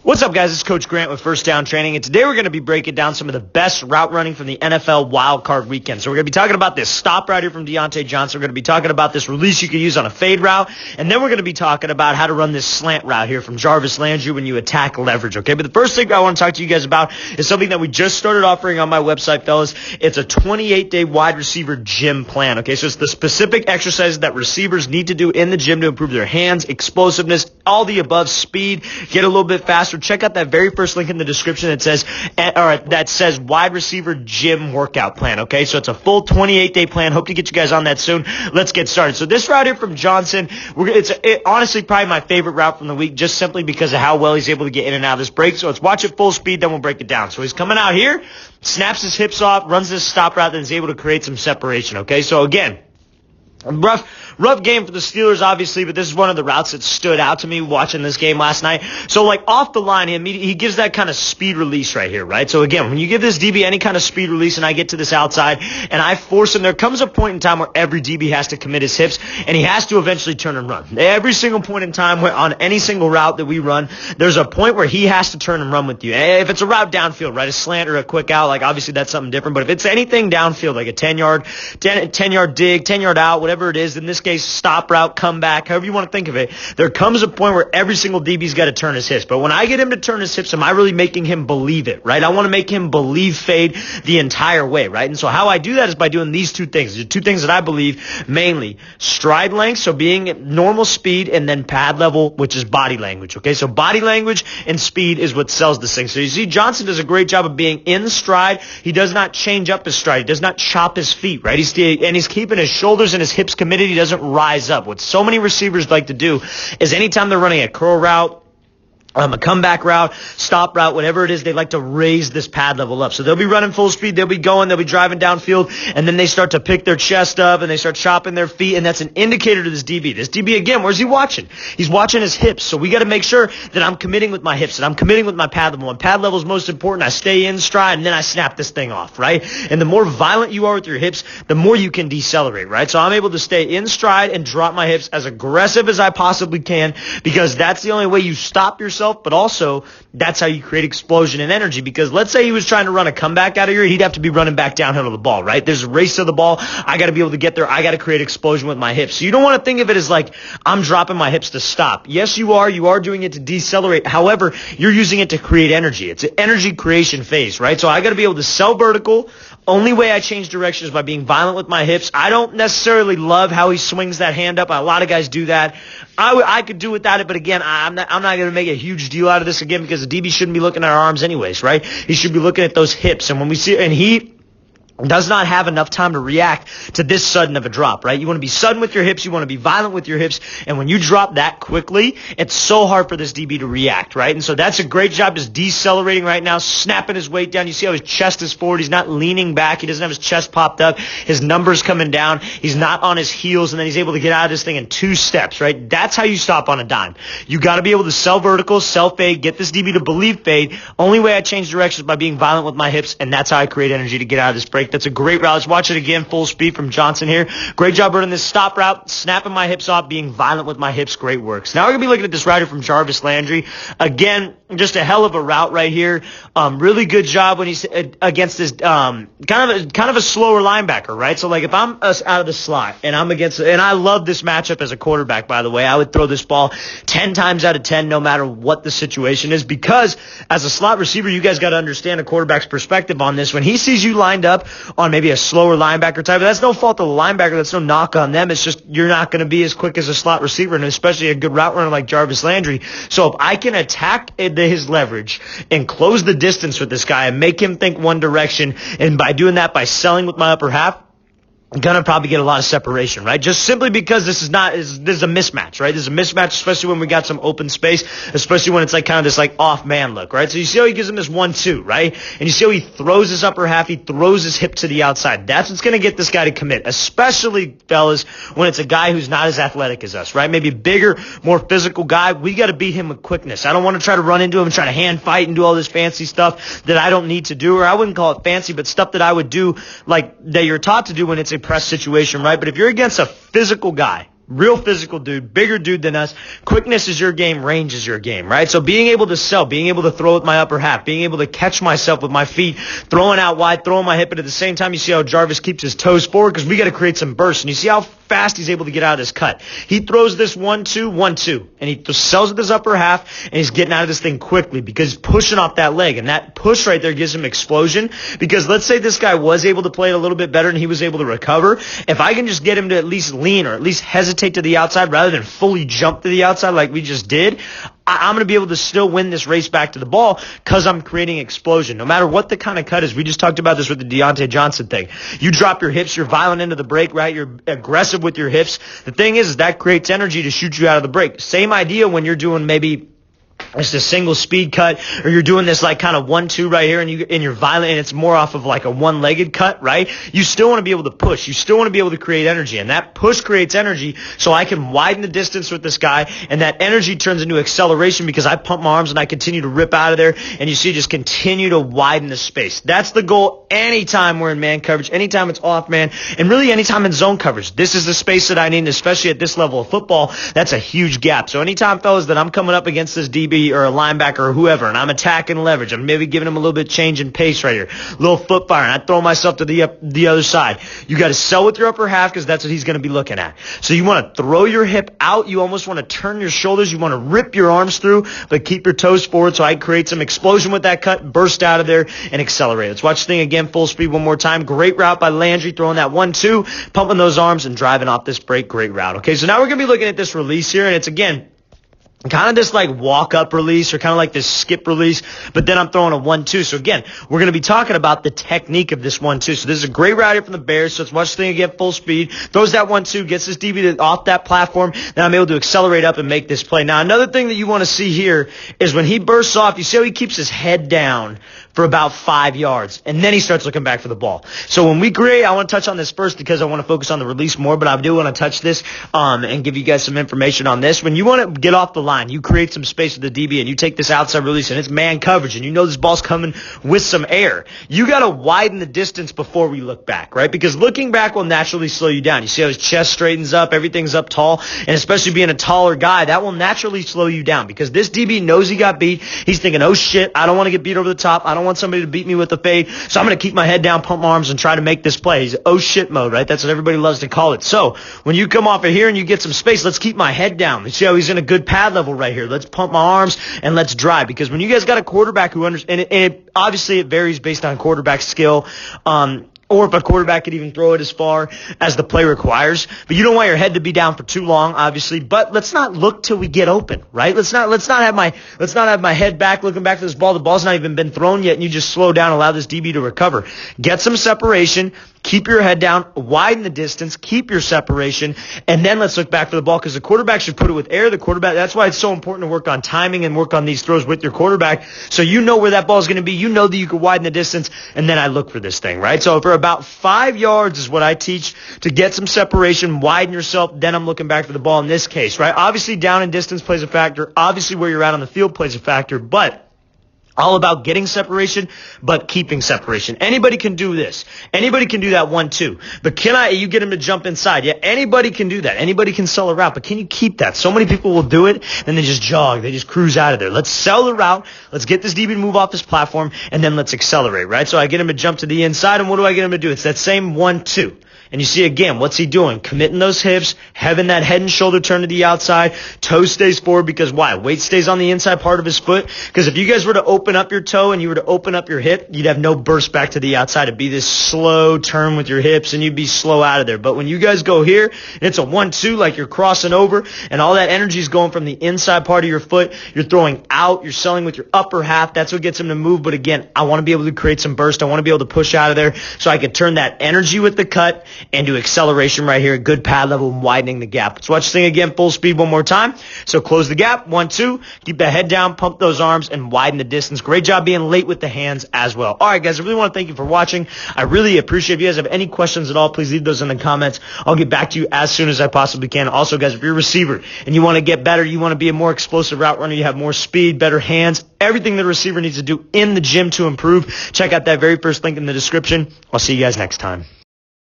What's up, guys? It's Coach Grant with First Down Training, and today we're going to be breaking down some of the best route running from the NFL wildcard weekend. So we're going to be talking about this stop route here from Diontae Johnson. We're going to be talking about this release you can use on a fade route, and then we're going to be talking about how to run this slant route here from Jarvis Landry when you attack leverage, okay? But the first thing I want to talk to you guys about is something that we just started offering on my website, fellas. It's a 28-day wide receiver gym plan, okay? So it's the specific exercises that receivers need to do in the gym to improve their hands, explosiveness, all the above, speed, get a little bit faster. Check out that very first link in the description that says wide receiver gym workout plan, okay? So it's a full 28-day plan. Hope to get you guys on that soon. Let's get started. So this route here from Johnson, it's honestly probably my favorite route from the week, just simply because of how well he's able to get in and out of this break. So let's watch it full speed, then we'll break it down. So he's coming out here, snaps his hips off, runs this stop route, then is able to create some separation, okay? So again, rough game for the Steelers, obviously, but this is one of the routes that stood out to me watching this game last night. So, like, off the line, he gives that kind of speed release right here, right? So, again, when you give this DB any kind of speed release and I get to this outside and I force him, there comes a point in time where every DB has to commit his hips and he has to eventually turn and run. Every single point in time on any single route that we run, there's a point where he has to turn and run with you. If it's a route downfield, right, a slant or a quick out, like, obviously that's something different. But if it's anything downfield, like a 10-yard dig, 10-yard out, whatever it is, in this case, stop route, come back, however you want to think of it, there comes a point where every single DB's got to turn his hips. But when I get him to turn his hips, am I really making him believe it, right? I want to make him believe fade the entire way, right? And so how I do that is by doing these two things. There's two things that I believe mainly. Stride length, so being at normal speed, and then pad level, which is body language, okay? So body language and speed is what sells this thing. So you see Johnson does a great job of being in stride. He does not change up his stride. He does not chop his feet, right? He's keeping his shoulders and his hips committed. He doesn't rise up. What so many receivers like to do is anytime they're running a curl route, a comeback route, stop route, whatever it is, they like to raise this pad level up. So they'll be running full speed, they'll be going, they'll be driving downfield, and then they start to pick their chest up and they start chopping their feet, and that's an indicator to this DB. This DB, again, where's he watching? He's watching his hips. So we got to make sure that I'm committing with my hips and I'm committing with my pad level. And pad level is most important. I stay in stride and then I snap this thing off, right? And the more violent you are with your hips, the more you can decelerate, right? So I'm able to stay in stride and drop my hips as aggressive as I possibly can, because that's the only way you stop yourself. But also, that's how you create explosion and energy, because let's say he was trying to run a comeback out of here, he'd have to be running back downhill to the ball, right? There's a race to the ball. I got to be able to get there. I got to create explosion with my hips. So you don't want to think of it as like I'm dropping my hips to stop. Yes, you are. You are doing it to decelerate. However, you're using it to create energy. It's an energy creation phase, right? So I got to be able to sell vertical. Only way I change direction is by being violent with my hips. I don't necessarily love how he swings that hand up. A lot of guys do that. I could do without it, but again, I'm not going to make a huge deal out of this again, because the DB shouldn't be looking at our arms anyways, right? He should be looking at those hips. And when we see, and he does not have enough time to react to this sudden of a drop, right? You want to be sudden with your hips. You want to be violent with your hips. And when you drop that quickly, it's so hard for this DB to react, right? And so that's a great job, just decelerating right now, snapping his weight down. You see how his chest is forward. He's not leaning back. He doesn't have his chest popped up. His numbers coming down. He's not on his heels, and then he's able to get out of this thing in 2 steps, right? That's how you stop on a dime. You got to be able to sell vertical, sell fade, get this DB to believe fade. Only way I change direction is by being violent with my hips, and that's how I create energy to get out of this break. That's a great route. Let's watch it again, full speed from Johnson here. Great job running this stop route, snapping my hips off, being violent with my hips. Great work. So now we're going to be looking at this route here from Jarvis Landry. Again, just a hell of a route right here. Really good job when he's against this kind of a slower linebacker, right? So like if I'm out of the slot and I'm against, and I love this matchup as a quarterback, by the way, I would throw this ball 10 times out of 10 no matter what the situation is, because as a slot receiver, you guys got to understand a quarterback's perspective on this. When he sees you lined up on maybe a slower linebacker type, that's no fault of the linebacker. That's no knock on them. It's just you're not going to be as quick as a slot receiver, and especially a good route runner like Jarvis Landry. So if I can attack his leverage and close the distance with this guy and make him think one direction, and by doing that, by selling with my upper half, gonna probably get a lot of separation, right? Just simply because this is a mismatch, right? This is a mismatch, especially when we got some open space, especially when it's like kind of this like off man look, right? So you see how he gives him this 1-2, right? And you see how he throws his upper half, he throws his hip to the outside. That's what's gonna get this guy to commit, especially, fellas, when it's a guy who's not as athletic as us, right? Maybe a bigger, more physical guy. We gotta beat him with quickness. I don't want to try to run into him and try to hand fight and do all this fancy stuff that I don't need to do, or I wouldn't call it fancy, but stuff that I would do, like that you're taught to do when it's a press situation, right? But if you're against a physical guy, Real physical dude, bigger dude than us. Quickness is your game, range is your game, right? So being able to sell, being able to throw with my upper half, being able to catch myself with my feet, throwing out wide, throwing my hip, but at the same time, you see how Jarvis keeps his toes forward because we got to create some burst. And you see how fast he's able to get out of his cut. He throws this 1-2, 1-2, and he just sells with his upper half, and he's getting out of this thing quickly because he's pushing off that leg. And that push right there gives him explosion because let's say this guy was able to play it a little bit better and he was able to recover. If I can just get him to at least lean or at least hesitate to the outside rather than fully jump to the outside like we just did, I'm going to be able to still win this race back to the ball because I'm creating explosion. No matter what the kind of cut is, we just talked about this with the Diontae Johnson thing. You drop your hips, you're violent into the break, right? You're aggressive with your hips. The thing is that creates energy to shoot you out of the break. Same idea when you're doing maybe it's a single speed cut, or you're doing this like kind of 1-2 right here, and you're violent, and it's more off of like a one-legged cut, right? You still want to be able to push. You still want to be able to create energy, and that push creates energy, so I can widen the distance with this guy, and that energy turns into acceleration because I pump my arms and I continue to rip out of there, and you see just continue to widen the space. That's the goal anytime we're in man coverage, anytime it's off man, and really anytime in zone coverage. This is the space that I need, and especially at this level of football, that's a huge gap. So anytime, fellas, that I'm coming up against this DB or a linebacker or whoever, and I'm attacking leverage, I'm maybe giving him a little bit of change in pace right here, a little foot fire, and I throw myself to the other side. You got to sell with your upper half because that's what he's going to be looking at. So you want to throw your hip out. You almost want to turn your shoulders. You want to rip your arms through, but keep your toes forward so I create some explosion with that cut, burst out of there, and accelerate. Let's watch the thing again, full speed one more time. Great route by Landry, throwing that 1-2, pumping those arms and driving off this break. Great route. Okay, so now we're going to be looking at this release here, and it's, again, kind of this like walk-up release or kind of like this skip release, but then I'm throwing a 1-2. So again, we're going to be talking about the technique of this 1-2. So this is a great route here from the Bears. So let's watch the thing again, full speed. Throws that 1-2, gets this DB off that platform. Then I'm able to accelerate up and make this play. Now, another thing that you want to see here is when he bursts off, you see how he keeps his head down for about 5 yards, and then he starts looking back for the ball. So when we create, I want to touch on this first because I want to focus on the release more, but I do want to touch this and give you guys some information on this. When you want to get off the line, you create some space with the DB, and you take this outside release, and it's man coverage, and you know this ball's coming with some air. You got to widen the distance before we look back, right? Because looking back will naturally slow you down. You see how his chest straightens up, everything's up tall, and especially being a taller guy, that will naturally slow you down because this DB knows he got beat. He's thinking, oh shit, I don't want to get beat over the top. I don't want somebody to beat me with a fade, so I'm going to keep my head down, pump my arms, and try to make this play. He's oh shit mode, right? That's what everybody loves to call it. So when you come off of here and you get some space, let's keep my head down. You see how he's in a good pad level right here. Let's pump my arms and let's drive, because when you guys got a quarterback who understands, and it obviously it varies based on quarterback skill, or if a quarterback could even throw it as far as the play requires. But you don't want your head to be down for too long, obviously. But let's not look till we get open, right? Let's not have my head back looking back for this ball. The ball's not even been thrown yet, and you just slow down, allow this DB to recover. Get some separation. Keep your head down, widen the distance, keep your separation, and then let's look back for the ball, because the quarterback should put it with air. The quarterback, that's why it's so important to work on timing and work on these throws with your quarterback, so you know where that ball is going to be. You know that you can widen the distance, and then I look for this thing, right? So for about 5 yards is what I teach to get some separation, widen yourself, then I'm looking back for the ball in this case, right? Obviously, down and distance plays a factor. Obviously, where you're at on the field plays a factor, but all about getting separation, but keeping separation. Anybody can do this. Anybody can do that 1-2. But you get him to jump inside. Yeah, anybody can do that. Anybody can sell a route, but can you keep that? So many people will do it, and they just jog. They just cruise out of there. Let's sell the route. Let's get this DB to move off this platform, and then let's accelerate, right? So I get him to jump to the inside, and what do I get him to do? It's that same 1-2. And you see, again, what's he doing? Committing those hips, having that head and shoulder turn to the outside, toe stays forward, because why? Weight stays on the inside part of his foot. Because if you guys were to open up your toe and you were to open up your hip, you'd have no burst back to the outside. It'd be this slow turn with your hips, and you'd be slow out of there. But when you guys go here, and it's a 1-2, like you're crossing over, and all that energy is going from the inside part of your foot. You're throwing out. You're selling with your upper half. That's what gets him to move. But again, I want to be able to create some burst. I want to be able to push out of there so I can turn that energy with the cut into acceleration right here, good pad level, and widening the gap. Let's watch this thing again, full speed one more time. So close the gap, 1-2, keep the head down, pump those arms, and widen the distance. Great job being late with the hands as well. All right, guys, I really want to thank you for watching. I really appreciate it. If you guys have any questions at all, please leave those in the comments. I'll get back to you as soon as I possibly can. Also, guys, if you're a receiver and you want to get better, you want to be a more explosive route runner, you have more speed, better hands, everything the receiver needs to do in the gym to improve, check out that very first link in the description. I'll see you guys next time.